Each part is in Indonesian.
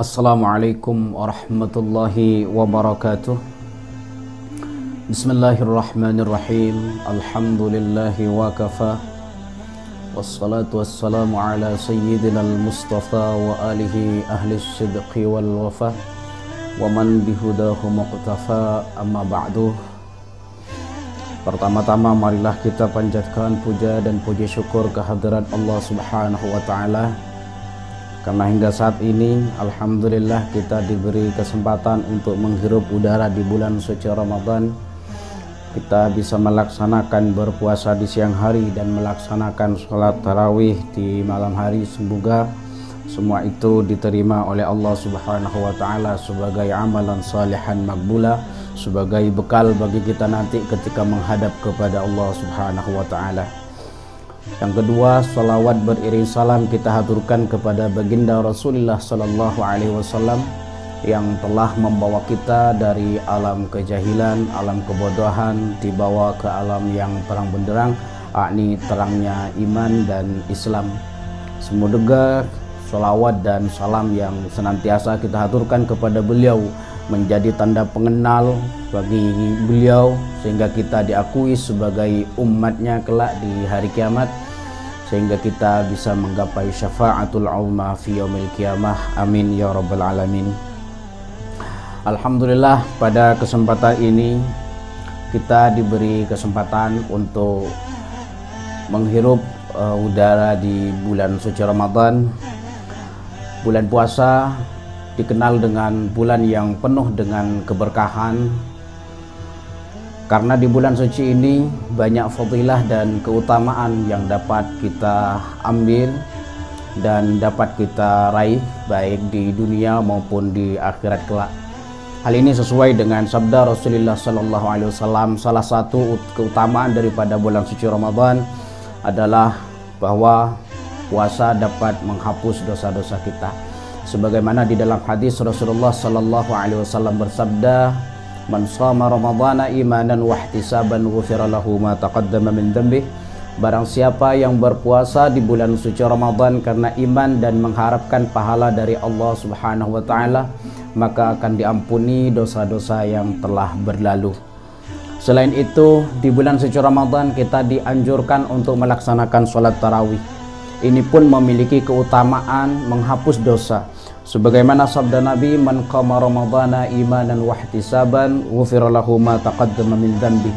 Assalamualaikum warahmatullahi wabarakatuh. Bismillahirrahmanirrahim. Alhamdulillahi wa kafa. Wassalatu wassalamu ala sayyidina al-mustafa wa alihi ahli sidqi wal wafa wa man bihudahu muqtafa, amma ba'du. Pertama-tama marilah kita panjatkan puja dan puji syukur kehadirat Allah Subhanahu wa taala. Karena hingga saat ini alhamdulillah kita diberi kesempatan untuk menghirup udara di bulan suci Ramadan. Kita bisa melaksanakan berpuasa di siang hari dan melaksanakan sholat tarawih di malam hari. Semoga semua itu diterima oleh Allah Subhanahu wa taala sebagai amalan salihan makbula, sebagai bekal bagi kita nanti ketika menghadap kepada Allah Subhanahu wa taala. Yang kedua, salawat beriring salam kita haturkan kepada baginda Rasulullah sallallahu alaihi wasallam yang telah membawa kita dari alam kejahilan, alam kebodohan, dibawa ke alam yang terang benderang, yakni terangnya iman dan Islam. Semoga salawat dan salam yang senantiasa kita haturkan kepada beliau menjadi tanda pengenal bagi beliau sehingga kita diakui sebagai umatnya kelak di hari kiamat, sehingga kita bisa menggapai syafaatul uzma fi yaumil qiyamah. Amin ya rabbal alamin. Alhamdulillah, pada kesempatan ini kita diberi kesempatan untuk menghirup udara di bulan suci Ramadan. Bulan puasa dikenal dengan bulan yang penuh dengan keberkahan, karena di bulan suci ini banyak fadilah dan keutamaan yang dapat kita ambil dan dapat kita raih baik di dunia maupun di akhirat kelak. Hal ini sesuai dengan sabda Rasulullah sallallahu alaihi wasallam. Salah satu keutamaan daripada bulan suci Ramadan adalah bahwa puasa dapat menghapus dosa-dosa kita. Sebagaimana di dalam hadis Rasulullah sallallahu alaihi wasallam bersabda, "Man shama Ramadhana imanan wa ihtisaban ghufira lahu ma taqaddama min dhanbih." Barang siapa yang berpuasa di bulan suci Ramadan karena iman dan mengharapkan pahala dari Allah Subhanahu wa taala, maka akan diampuni dosa-dosa yang telah berlalu. Selain itu, di bulan suci Ramadan kita dianjurkan untuk melaksanakan sholat tarawih. Ini pun memiliki keutamaan menghapus dosa. Sebagaimana sabda Nabi, "Man qama Ramadhana imanan wa ihtisaban ghufira lahu ma taqaddama min dhanbi."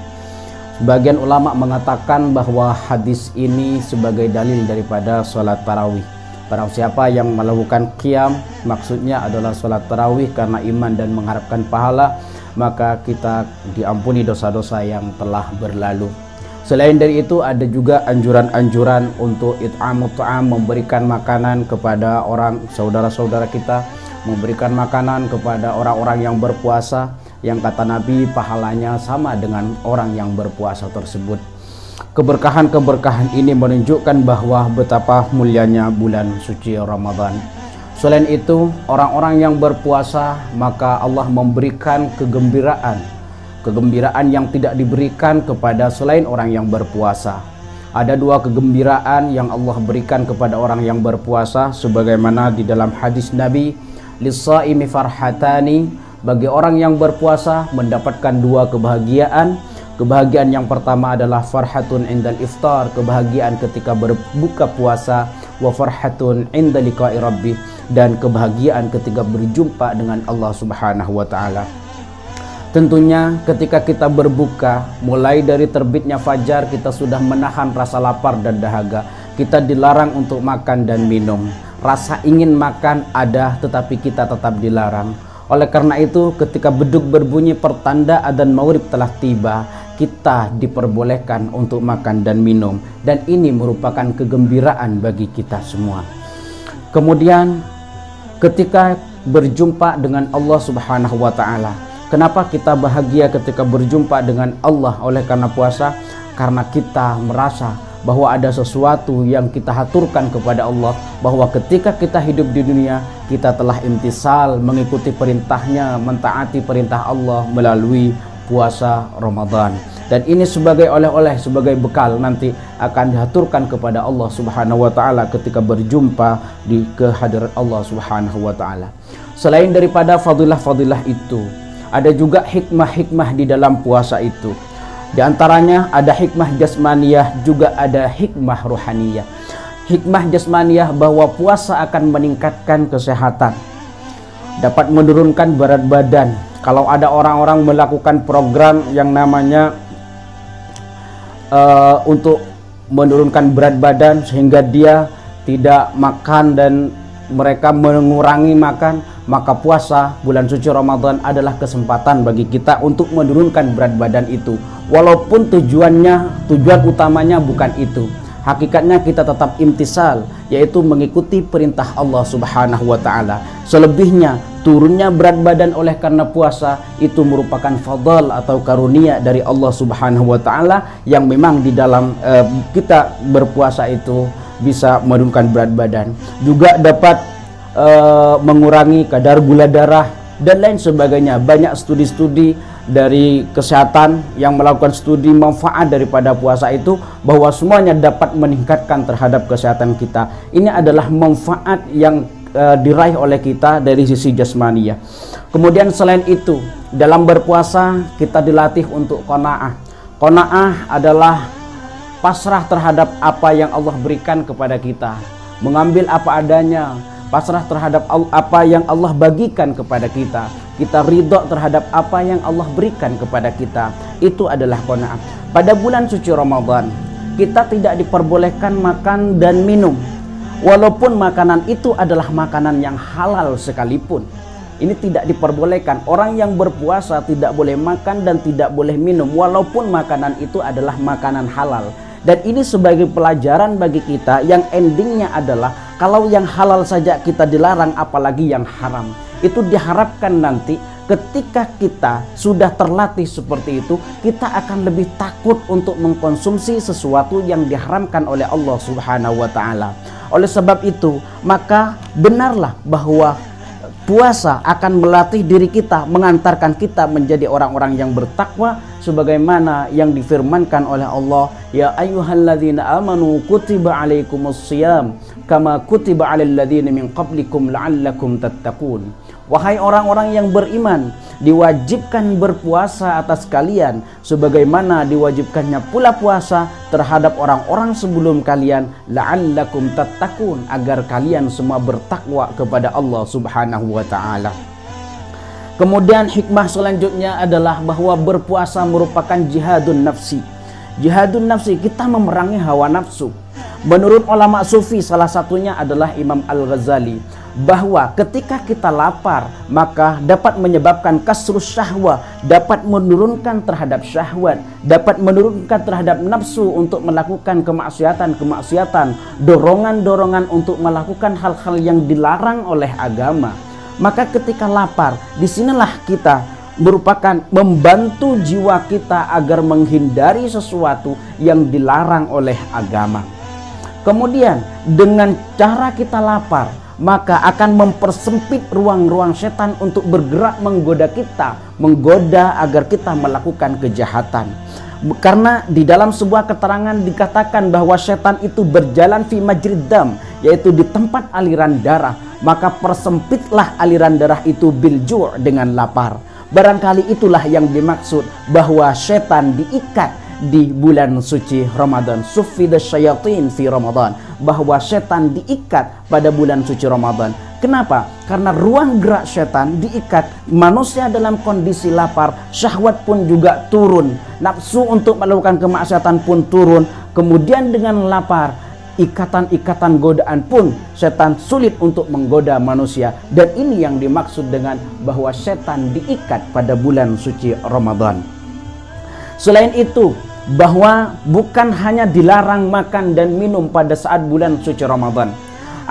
Sebagian ulama mengatakan bahwa hadis ini sebagai dalil daripada salat tarawih. Barang siapa yang melakukan qiyam, maksudnya adalah salat tarawih karena iman dan mengharapkan pahala, maka kita diampuni dosa-dosa yang telah berlalu. Selain dari itu, ada juga anjuran-anjuran untuk it'amut ta'am, memberikan makanan kepada orang saudara-saudara kita, memberikan makanan kepada orang-orang yang berpuasa, yang kata Nabi pahalanya sama dengan orang yang berpuasa tersebut. Keberkahan-keberkahan ini menunjukkan bahwa betapa mulianya bulan suci Ramadan. Selain itu, orang-orang yang berpuasa maka Allah memberikan kegembiraan yang tidak diberikan kepada selain orang yang berpuasa. Ada dua kegembiraan yang Allah berikan kepada orang yang berpuasa, sebagaimana di dalam hadis Nabi, "Lis-shaimi farhatani." Bagi orang yang berpuasa mendapatkan dua kebahagiaan. Kebahagiaan yang pertama adalah farhatun indal iftar, kebahagiaan ketika berbuka puasa, wa farhatun inda liqa'i rabbih, dan kebahagiaan ketika berjumpa dengan Allah Subhanahu wa taala. Tentunya ketika kita berbuka, mulai dari terbitnya fajar kita sudah menahan rasa lapar dan dahaga. Kita dilarang untuk makan dan minum. Rasa ingin makan ada, tetapi kita tetap dilarang. Oleh karena itu, ketika beduk berbunyi pertanda adzan maghrib telah tiba, kita diperbolehkan untuk makan dan minum, dan ini merupakan kegembiraan bagi kita semua. Kemudian ketika berjumpa dengan Allah Subhanahu wa taala, kenapa kita bahagia ketika berjumpa dengan Allah oleh karena puasa? Karena kita merasa bahwa ada sesuatu yang kita haturkan kepada Allah, bahwa ketika kita hidup di dunia kita telah imtisal, mengikuti perintahnya, mentaati perintah Allah melalui puasa Ramadan. Dan ini sebagai oleh-oleh, sebagai bekal nanti akan dihaturkan kepada Allah Subhanahu wa taala ketika berjumpa di kehadirat Allah Subhanahu wa taala. Selain daripada fadilah-fadilah itu, ada juga hikmah-hikmah di dalam puasa itu. Di antaranya ada hikmah jasmaniyah, juga ada hikmah rohaniyah. Hikmah jasmaniyah bahwa puasa akan meningkatkan kesehatan, dapat menurunkan berat badan. Kalau ada orang-orang melakukan program yang namanya untuk menurunkan berat badan sehingga dia tidak makan dan mereka mengurangi makan, maka puasa bulan suci Ramadan adalah kesempatan bagi kita untuk menurunkan berat badan itu. Walaupun tujuan utamanya bukan itu. Hakikatnya kita tetap imtisal, yaitu mengikuti perintah Allah Subhanahu wa taala. Selebihnya, turunnya berat badan oleh karena puasa itu merupakan fadl atau karunia dari Allah Subhanahu wa taala yang memang di dalam kita berpuasa itu bisa menurunkan berat badan. Juga dapat mengurangi kadar gula darah dan lain sebagainya. Banyak studi-studi dari kesehatan yang melakukan studi manfaat daripada puasa itu, bahwa semuanya dapat meningkatkan terhadap kesehatan kita. Ini adalah manfaat yang diraih oleh kita dari sisi jasmaniyah. Kemudian selain itu, dalam berpuasa kita dilatih untuk qanaah. Qanaah adalah pasrah terhadap apa yang Allah berikan kepada kita, mengambil apa adanya, pasrah terhadap apa yang Allah bagikan kepada kita. Kita ridho terhadap apa yang Allah berikan kepada kita. Itu adalah qanaah. Pada bulan suci Ramadan, kita tidak diperbolehkan makan dan minum, walaupun makanan itu adalah makanan yang halal sekalipun. Ini tidak diperbolehkan. Orang yang berpuasa tidak boleh makan dan tidak boleh minum, walaupun makanan itu adalah makanan halal. Dan ini sebagai pelajaran bagi kita yang endingnya adalah kalau yang halal saja kita dilarang, apalagi yang haram. Itu diharapkan nanti ketika kita sudah terlatih seperti itu, kita akan lebih takut untuk mengkonsumsi sesuatu yang diharamkan oleh Allah Subhanahu wa taala. Oleh sebab itu, maka benarlah bahwa puasa akan melatih diri kita, mengantarkan kita menjadi orang-orang yang bertakwa, sebagaimana yang difirmankan oleh Allah, ya ayyuhalladzina amanu kutiba alaikumusshiyam kama kutiba alal ladzina min qablikum la'allakum tattaqun. Wahai orang-orang yang beriman, diwajibkan berpuasa atas kalian sebagaimana diwajibkannya pula puasa terhadap orang-orang sebelum kalian, la'allakum tattaqun, agar kalian semua bertakwa kepada Allah Subhanahu wa taala. Kemudian hikmah selanjutnya adalah bahwa berpuasa merupakan jihadun nafsi. Jihadun nafsi, kita memerangi hawa nafsu. Menurut ulama sufi, salah satunya adalah Imam Al-Ghazali, bahwa ketika kita lapar maka dapat menyebabkan kasrus syahwat, dapat menurunkan terhadap syahwat, dapat menurunkan terhadap nafsu untuk melakukan kemaksiatan, dorongan-dorongan untuk melakukan hal-hal yang dilarang oleh agama. Maka ketika lapar, disinilah kita merupakan membantu jiwa kita agar menghindari sesuatu yang dilarang oleh agama. Kemudian dengan cara kita lapar, maka akan mempersempit ruang-ruang setan untuk bergerak menggoda kita, menggoda agar kita melakukan kejahatan. Karena di dalam sebuah keterangan dikatakan bahwa setan itu berjalan fi majrid dam, yaitu di tempat aliran darah. Maka persempitlah aliran darah itu bil ju' dengan lapar. Barangkali itulah yang dimaksud bahwa setan diikat di bulan suci Ramadan. Suffida syayatin fi Ramadan, bahwa setan diikat pada bulan suci Ramadan. Kenapa? Karena ruang gerak setan diikat, manusia dalam kondisi lapar, syahwat pun juga turun, nafsu untuk melakukan kemaksiatan pun turun. Kemudian dengan lapar, ikatan-ikatan godaan pun setan sulit untuk menggoda manusia. Dan ini yang dimaksud dengan bahwa setan diikat pada bulan suci Ramadan. Selain itu, bahwa bukan hanya dilarang makan dan minum pada saat bulan suci Ramadan,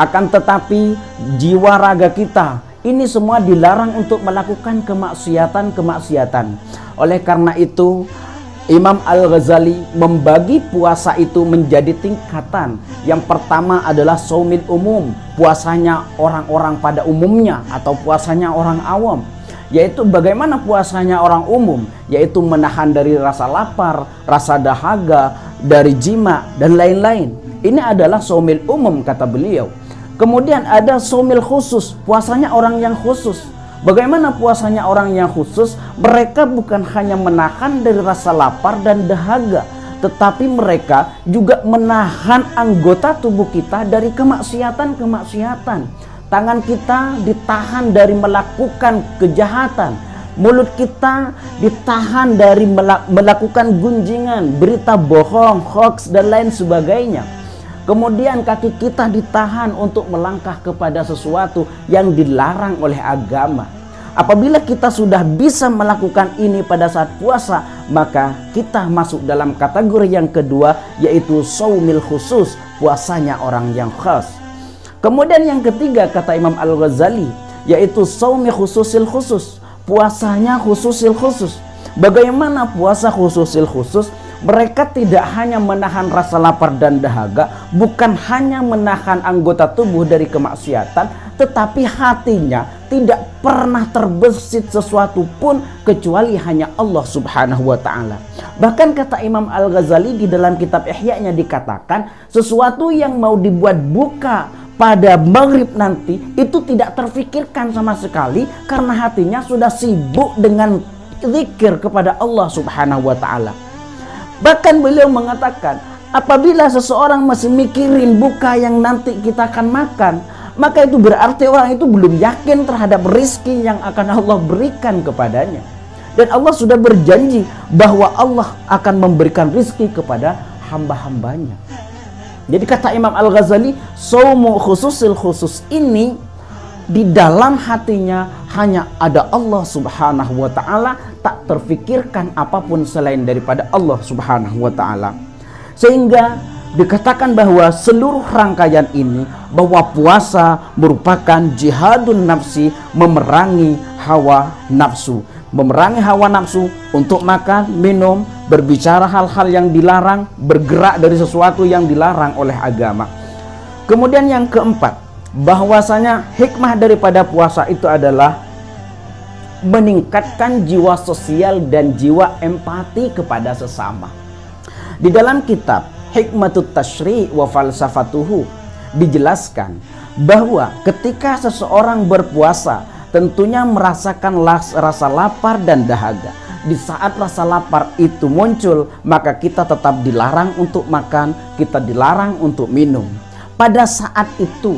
akan tetapi jiwa raga kita ini semua dilarang untuk melakukan kemaksiatan. Oleh karena itu, Imam Al-Ghazali membagi puasa itu menjadi tingkatan. Yang pertama adalah shaumil umum, puasanya orang-orang pada umumnya atau puasanya orang awam. yaitu bagaimana puasanya orang umum, yaitu menahan dari rasa lapar, rasa dahaga, dari jima dan lain-lain. Ini adalah shaumil umum kata beliau. Kemudian ada shaumil khusus, puasanya orang yang khusus. Bagaimana puasanya orang yang khusus? Mereka bukan hanya menahan dari rasa lapar dan dahaga, tetapi mereka juga menahan anggota tubuh kita dari kemaksiatan-kemaksiatan. Tangan kita ditahan dari melakukan kejahatan. Mulut kita ditahan dari melakukan gunjingan, berita bohong, hoax dan lain sebagainya. Kemudian kaki kita ditahan untuk melangkah kepada sesuatu yang dilarang oleh agama. Apabila kita sudah bisa melakukan ini pada saat puasa, maka kita masuk dalam kategori yang kedua, yaitu shaumil khusus, puasanya orang yang khas. Kemudian yang ketiga kata Imam Al-Ghazali, yaitu shaumi khususil khusus, puasanya khususil khusus. Bagaimana puasa khususil khusus? Mereka tidak hanya menahan rasa lapar dan dahaga, bukan hanya menahan anggota tubuh dari kemaksiatan, tetapi hatinya tidak pernah terbesit sesuatu pun kecuali hanya Allah Subhanahu wa Ta'ala. Bahkan kata Imam Al-Ghazali di dalam kitab Ihya-nya dikatakan, sesuatu yang mau dibuat buka pada maghrib nanti itu tidak terfikirkan sama sekali, karena hatinya sudah sibuk dengan zikir kepada Allah Subhanahu wa Ta'ala. Bahkan beliau mengatakan, apabila seseorang masih mikirin buka yang nanti kita akan makan, maka itu berarti orang itu belum yakin terhadap rizki yang akan Allah berikan kepadanya. Dan Allah sudah berjanji bahwa Allah akan memberikan rizki kepada hamba-hambanya. Jadi kata Imam Al-Ghazali, shaumu khususil khusus ini di dalam hatinya hanya ada Allah Subhanahu wa Ta'ala, tak terfikirkan apapun selain daripada Allah Subhanahu wa Ta'ala. Sehingga dikatakan bahwa seluruh rangkaian ini, bahwa puasa merupakan jihadun nafsi, memerangi hawa nafsu. Memerangi hawa nafsu untuk makan, minum, berbicara hal-hal yang dilarang, bergerak dari sesuatu yang dilarang oleh agama. Kemudian yang keempat, bahwasanya hikmah daripada puasa itu adalah meningkatkan jiwa sosial dan jiwa empati kepada sesama. Di dalam kitab Hikmatut Tashri' wa Falsafatuhu dijelaskan bahwa ketika seseorang berpuasa tentunya merasakan rasa lapar dan dahaga. Di saat rasa lapar itu muncul, maka kita tetap dilarang untuk makan, kita dilarang untuk minum. Pada saat itu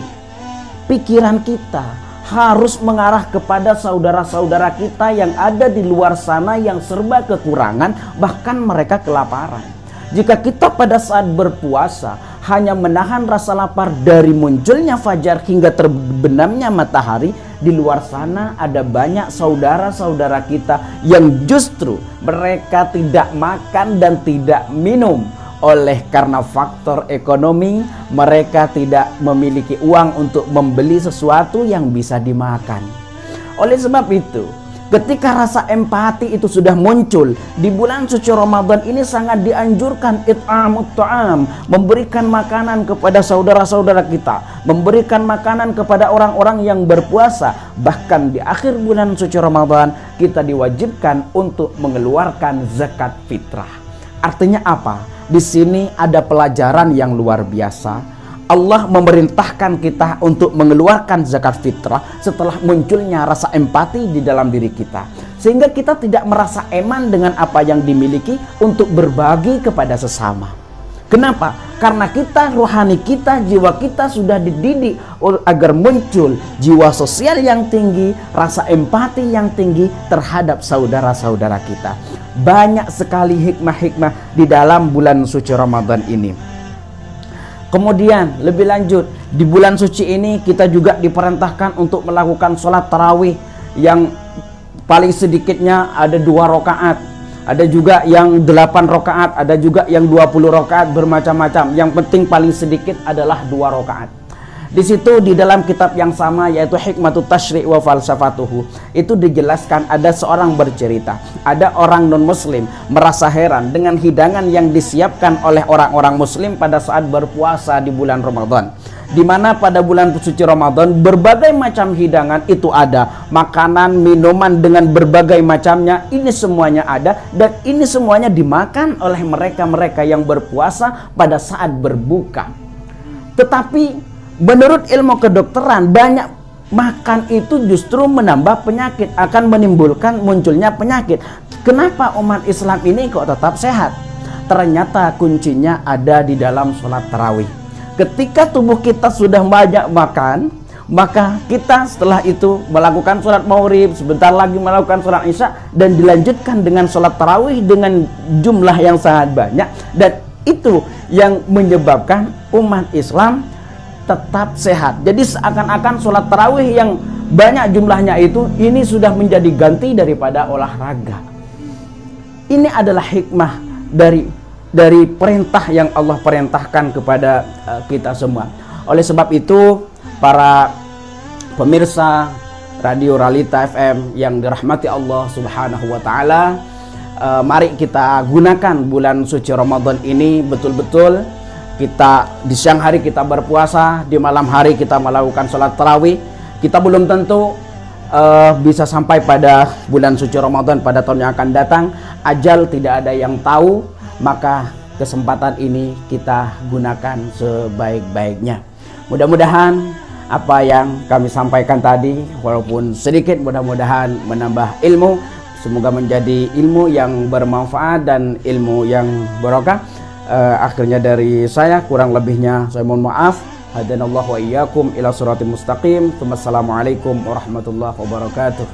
pikiran kita harus mengarah kepada saudara-saudara kita yang ada di luar sana yang serba kekurangan, bahkan mereka kelaparan. Jika kita pada saat berpuasa hanya menahan rasa lapar dari munculnya fajar hingga terbenamnya matahari, di luar sana ada banyak saudara-saudara kita yang justru mereka tidak makan dan tidak minum. Oleh karena faktor ekonomi, mereka tidak memiliki uang untuk membeli sesuatu yang bisa dimakan. Oleh sebab itu, ketika rasa empati itu sudah muncul, di bulan suci Ramadan ini sangat dianjurkan it'amut ta'am, memberikan makanan kepada saudara-saudara kita, memberikan makanan kepada orang-orang yang berpuasa. Bahkan di akhir bulan suci Ramadan, kita diwajibkan untuk mengeluarkan zakat fitrah. Artinya apa? Di sini ada pelajaran yang luar biasa. Allah memerintahkan kita untuk mengeluarkan zakat fitrah setelah munculnya rasa empati di dalam diri kita, sehingga kita tidak merasa eman dengan apa yang dimiliki untuk berbagi kepada sesama. Kenapa? Karena kita, rohani kita, jiwa kita sudah dididik agar muncul jiwa sosial yang tinggi, rasa empati yang tinggi terhadap saudara-saudara kita. Banyak sekali hikmah-hikmah di dalam bulan suci Ramadan ini. Kemudian lebih lanjut, di bulan suci ini kita juga diperintahkan untuk melakukan sholat tarawih yang paling sedikitnya ada 2 rakaat. Ada juga yang 8 rakaat, ada juga yang 20 rakaat, bermacam-macam. Yang penting paling sedikit adalah 2 rakaat. Di situ di dalam kitab yang sama, yaitu Hikmatut Tashri' wa Falsafatuhu, itu dijelaskan ada seorang bercerita, ada orang non muslim merasa heran dengan hidangan yang disiapkan oleh orang-orang muslim pada saat berpuasa di bulan Ramadan. di mana pada bulan suci Ramadan berbagai macam hidangan itu ada, makanan, minuman dengan berbagai macamnya, ini semuanya ada, dan ini semuanya dimakan oleh mereka-mereka yang berpuasa pada saat berbuka. Tetapi menurut ilmu kedokteran, banyak makan itu justru menambah penyakit, akan menimbulkan munculnya penyakit. Kenapa umat Islam ini kok tetap sehat? Ternyata kuncinya ada di dalam sholat tarawih. Ketika tubuh kita sudah banyak makan, maka kita setelah itu melakukan sholat maghrib, sebentar lagi melakukan sholat isya, dan dilanjutkan dengan sholat tarawih dengan jumlah yang sangat banyak. Dan itu yang menyebabkan umat Islam tetap sehat. Jadi seakan-akan sholat tarawih yang banyak jumlahnya itu, ini sudah menjadi ganti daripada olahraga. Ini adalah hikmah dari perintah yang Allah perintahkan kepada kita semua. Oleh sebab itu, para pemirsa Radio Realita FM yang dirahmati Allah Subhanahu wa taala, mari kita gunakan bulan suci Ramadan ini betul-betul. Kita di siang hari kita berpuasa, di malam hari kita melakukan sholat tarawih. Kita belum tentu bisa sampai pada bulan suci Ramadan pada tahun yang akan datang. Ajal tidak ada yang tahu, maka kesempatan ini kita gunakan sebaik-baiknya. Mudah-mudahan apa yang kami sampaikan tadi, walaupun sedikit, mudah-mudahan menambah ilmu. Semoga menjadi ilmu yang bermanfaat dan ilmu yang barokah. Akhirnya dari saya, kurang lebihnya saya mohon maaf. Hadanallahu wa iyyakum ila siratal mustaqim. Wassalamualaikum warahmatullahi wabarakatuh.